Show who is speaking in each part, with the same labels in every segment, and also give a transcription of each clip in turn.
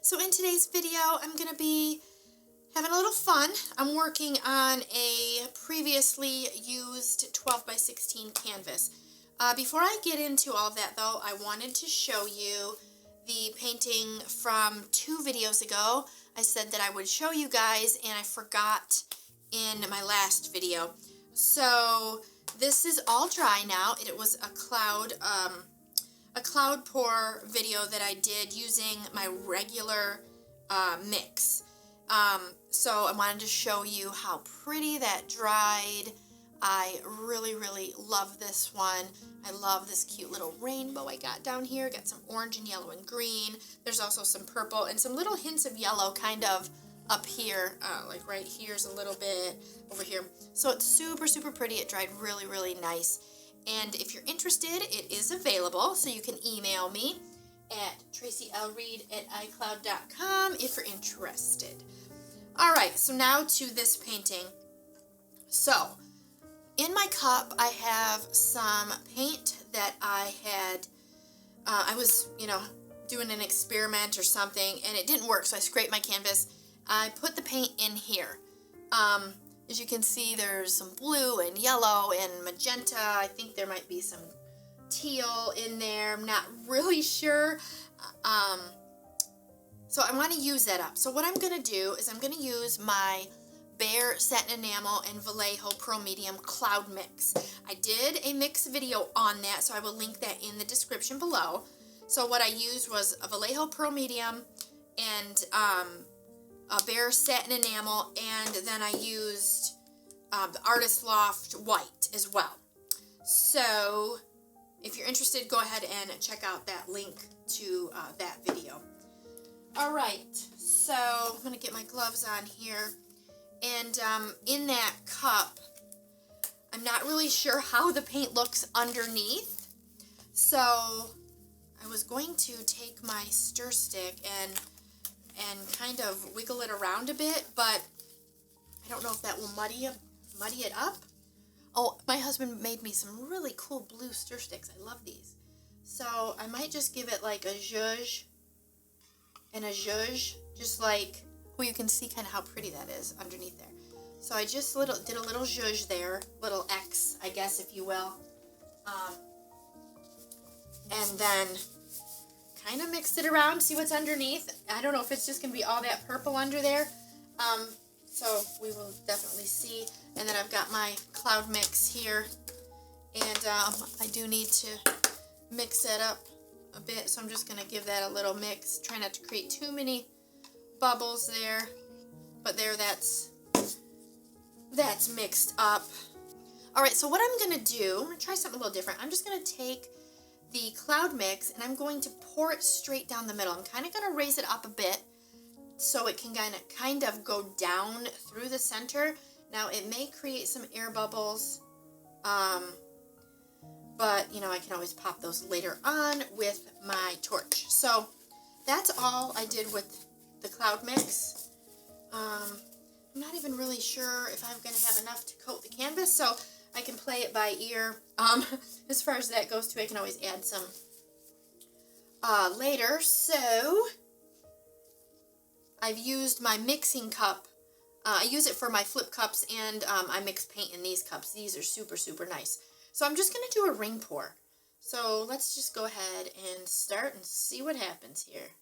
Speaker 1: So in today's video, I'm going to be having a little fun. I'm working on a previously used 12x16 canvas. Before I get into all of that though, I wanted to show you the painting from 2 videos ago. I said that I would show you guys and I forgot in my last video. So this is all dry now. It was a cloud pour video that I did using my regular mix. So I wanted to show you how pretty that dried. I really love this one. I love this cute little rainbow I got down here. Got some orange and yellow and green. There's also some purple and some little hints of yellow kind of up here, like right here's a little bit over here. So it's super pretty. It dried really nice. And if you're interested, it is available, so you can email me at tracielreed@icloud.com if you're interested. Alright, so now to this painting. So, in my cup, I have some paint that I had, I was, doing an experiment or something, and it didn't work, so I scraped my canvas. I put the paint in here. As you can see, there's some blue and yellow and magenta. I think there might be some teal in there. I'm not really sure. So I want to use that up. So what I'm going to do is I'm going to use my Behr Satin Enamel and 𝗷𝗚𝗍𝗍 Cloud Mix. I did a mix video on that, so I will link that in the description below. So what I used was a 𝗷𝗚𝗍𝗍 and a Behr Satin Enamel, and then I used the Artist Loft White as well. So if you're interested, go ahead and check out that link to that video. Alright, so I'm going to get my gloves on here, and in that cup, I'm not really sure how the paint looks underneath, so I was going to take my stir stick and kind of wiggle it around a bit, but I don't know if that will muddy it up. Oh, my husband made me some really cool blue stir sticks. I love these. So I might just give it like a zhuzh and a zhuzh, just like, well, you can see kind of how pretty that is underneath there. So I just did a little zhuzh there, little X, I guess, if you will. And then kind of mixed it around, see what's underneath. I don't know if it's just going to be all that purple under there. So we will definitely see. And then I've got my cloud mix here. And I do need to mix that up a bit. So I'm just going to give that a little mix. Try not to create too many bubbles there. But there, that's mixed up. Alright, so what I'm going to do, I'm going to try something a little different. I'm just going to take the cloud mix and I'm going to pour it straight down the middle. I'm kind of going to raise it up a bit so it can kind of go down through the center. Now it may create some air bubbles, but I can always pop those later on with my torch. So that's all I did with the cloud mix. I'm not even really sure if I'm going to have enough to coat the canvas, so I can play it by ear. As far as that goes too, I can always add some later. So I've used my mixing cup. I use it for my flip cups, and I mix paint in these cups. These are super nice. So I'm just going to do a ring pour. So let's just go ahead and start and see what happens here.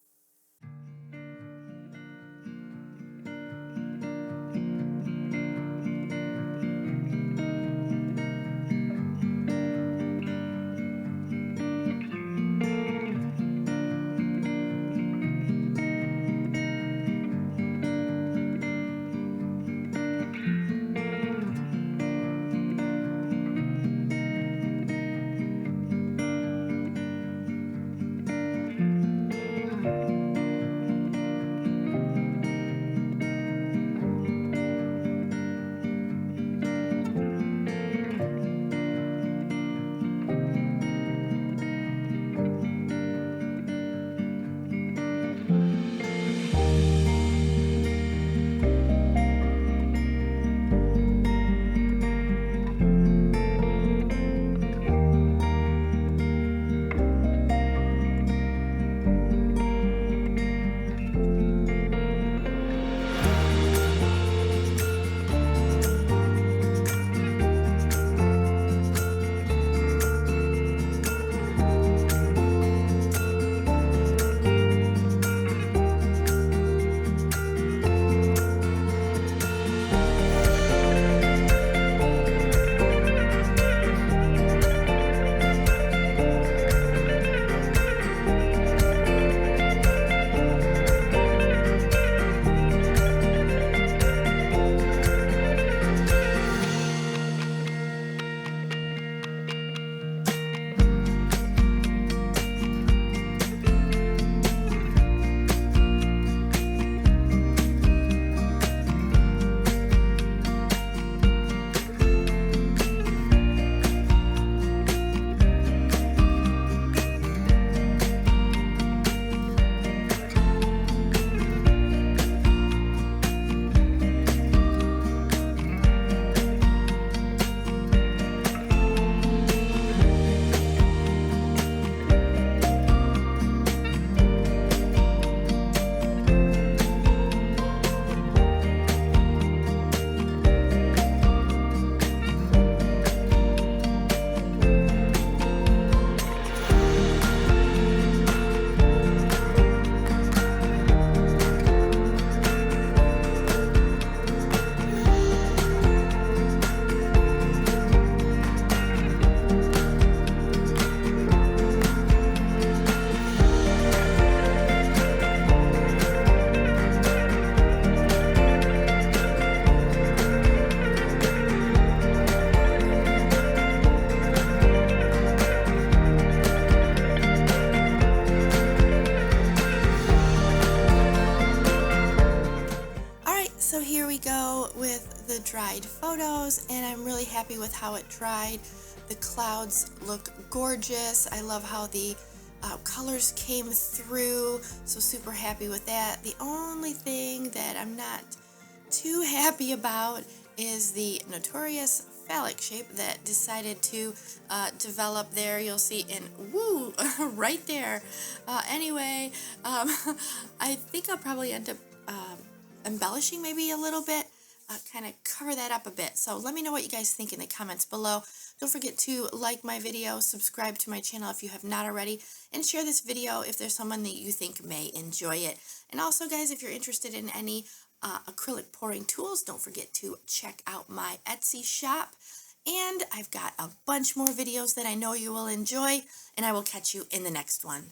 Speaker 1: dried photos, and I'm really happy with how it dried. The clouds look gorgeous. I love how the colors came through, so super happy with that. The only thing that I'm not too happy about is the notorious phallic shape that decided to develop there. You'll see in woo right there. Anyway, I think I'll probably end up embellishing maybe a little bit, kind of cover that up a bit. So let me know what you guys think in the comments below. Don't forget to like my video, subscribe to my channel if you have not already, and share this video if there's someone that you think may enjoy it. And also, guys, if you're interested in any acrylic pouring tools, don't forget to check out my Etsy shop. And I've got a bunch more videos that I know you will enjoy, and I will catch you in the next one.